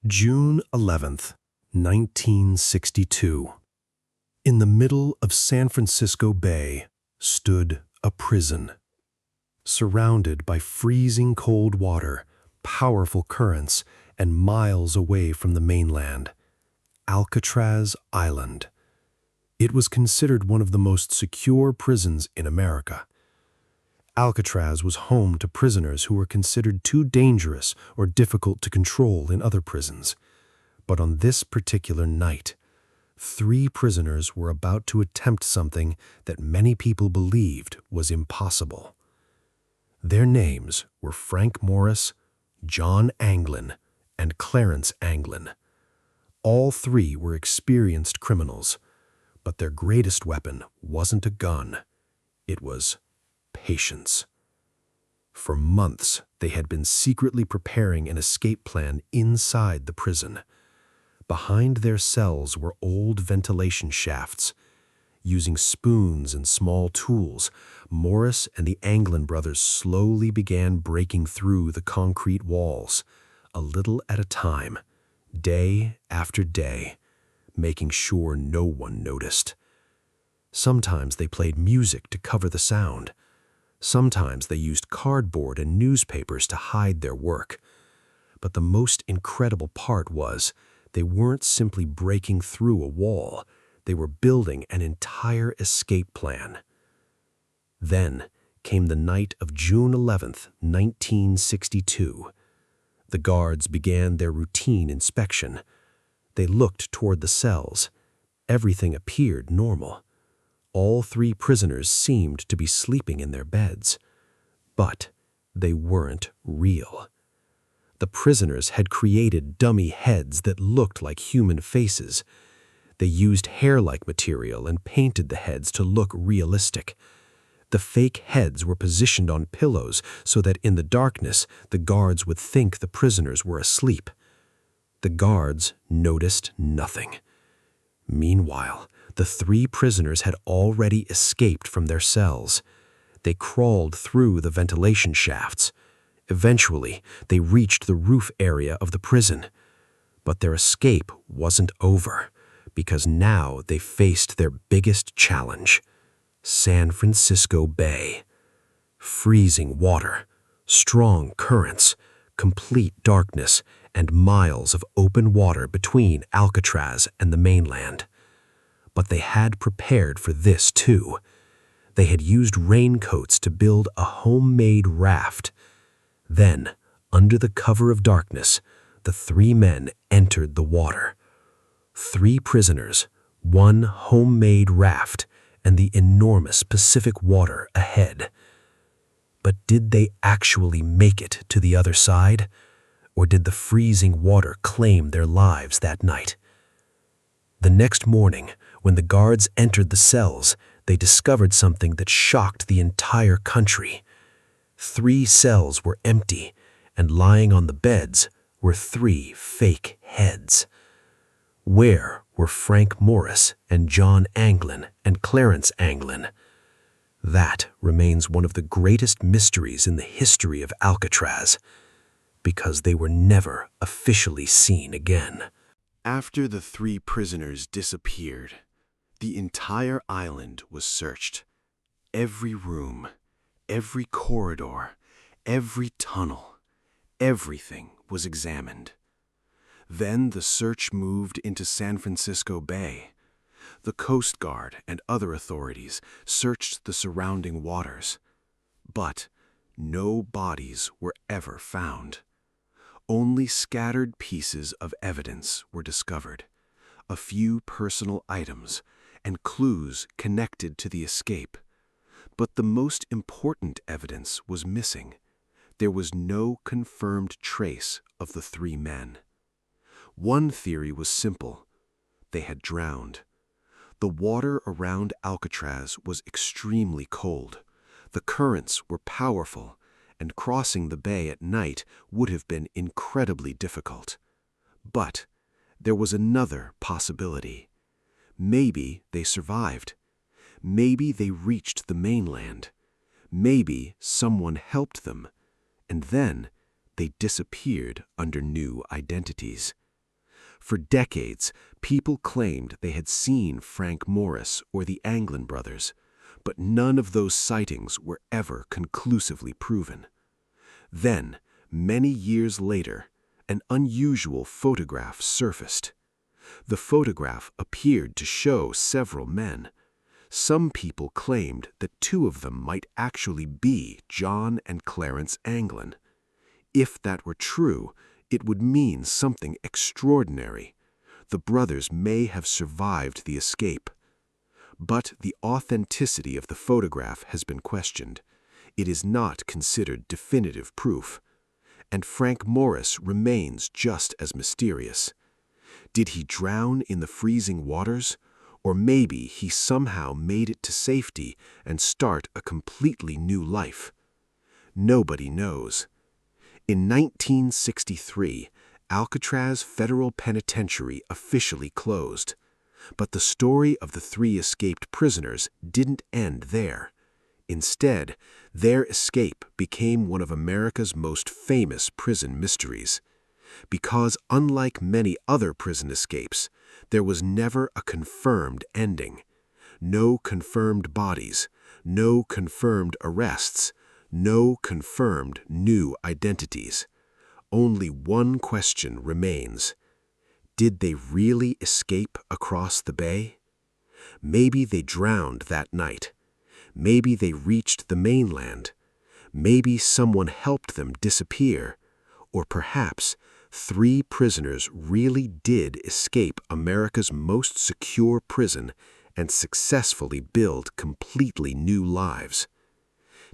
June 11th, 1962. In the middle of San Francisco Bay stood a prison. Surrounded by freezing cold water, powerful currents, and miles away from the mainland, Alcatraz Island. It was considered one of the most secure prisons in America. Alcatraz was home to prisoners who were considered too dangerous or difficult to control in other prisons. But on this particular night, 3 prisoners were about to attempt something that many people believed was impossible. Their names were Frank Morris, John Anglin, and Clarence Anglin. All 3 were experienced criminals, but their greatest weapon wasn't a gun. It was patience. For months, they had been secretly preparing an escape plan inside the prison. Behind their cells were old ventilation shafts. Using spoons and small tools, Morris and the Anglin brothers slowly began breaking through the concrete walls, a little at a time, day after day, making sure no one noticed. Sometimes they played music to cover the sound. Sometimes they used cardboard and newspapers to hide their work. But the most incredible part was they weren't simply breaking through a wall. They were building an entire escape plan. Then came the night of June 11th, 1962. The guards began their routine inspection. They looked toward the cells. Everything appeared normal. All 3 prisoners seemed to be sleeping in their beds. But they weren't real. The prisoners had created dummy heads that looked like human faces. They used hair-like material and painted the heads to look realistic. The fake heads were positioned on pillows so that in the darkness, the guards would think the prisoners were asleep. The guards noticed nothing. Meanwhile, the 3 prisoners had already escaped from their cells. They crawled through the ventilation shafts. Eventually, they reached the roof area of the prison. But their escape wasn't over, because now they faced their biggest challenge: San Francisco Bay. Freezing water, strong currents, complete darkness, and miles of open water between Alcatraz and the mainland. But they had prepared for this too. They had used raincoats to build a homemade raft. Then, under the cover of darkness, the 3 men entered the water. 3 prisoners, 1 homemade raft, and the enormous Pacific water ahead. But did they actually make it to the other side? Or did the freezing water claim their lives that night? The next morning, when the guards entered the cells, they discovered something that shocked the entire country. 3 cells were empty, and lying on the beds were 3 fake heads. Where were Frank Morris and John Anglin and Clarence Anglin? That remains one of the greatest mysteries in the history of Alcatraz, because they were never officially seen again. After the 3 prisoners disappeared, the entire island was searched. Every room, every corridor, every tunnel, everything was examined. Then the search moved into San Francisco Bay. The Coast Guard and other authorities searched the surrounding waters. But no bodies were ever found. Only scattered pieces of evidence were discovered, a few personal items, and clues connected to the escape. But the most important evidence was missing. There was no confirmed trace of the 3 men. One theory was simple: they had drowned. The water around Alcatraz was extremely cold. The currents were powerful, and crossing the bay at night would have been incredibly difficult. But there was another possibility. Maybe they survived. Maybe they reached the mainland. Maybe someone helped them, and then they disappeared under new identities. For decades, people claimed they had seen Frank Morris or the Anglin brothers, but none of those sightings were ever conclusively proven. Then, many years later, an unusual photograph surfaced. The photograph appeared to show several men. Some people claimed that two of them might actually be John and Clarence Anglin. If that were true, it would mean something extraordinary. The brothers may have survived the escape. But the authenticity of the photograph has been questioned. It is not considered definitive proof. And Frank Morris remains just as mysterious. Did he drown in the freezing waters? Or maybe he somehow made it to safety and start a completely new life? Nobody knows. In 1963, Alcatraz Federal Penitentiary officially closed. But the story of the three escaped prisoners didn't end there. Instead, their escape became one of America's most famous prison mysteries. Because unlike many other prison escapes, there was never a confirmed ending. No confirmed bodies, no confirmed arrests, no confirmed new identities. Only one question remains. Did they really escape across the bay? Maybe they drowned that night. Maybe they reached the mainland. Maybe someone helped them disappear. Or perhaps three prisoners really did escape America's most secure prison and successfully build completely new lives.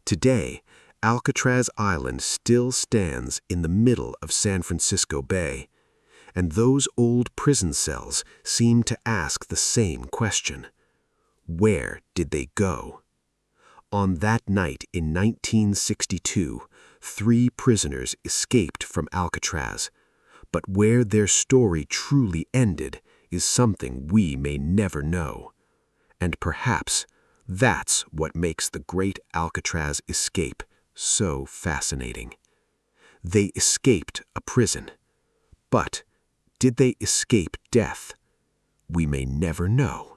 Today, Alcatraz Island still stands in the middle of San Francisco Bay, and those old prison cells seem to ask the same question. Where did they go? On that night in 1962, three prisoners escaped from Alcatraz, but where their story truly ended is something we may never know. And perhaps that's what makes the great Alcatraz escape so fascinating. They escaped a prison, but did they escape death? We may never know.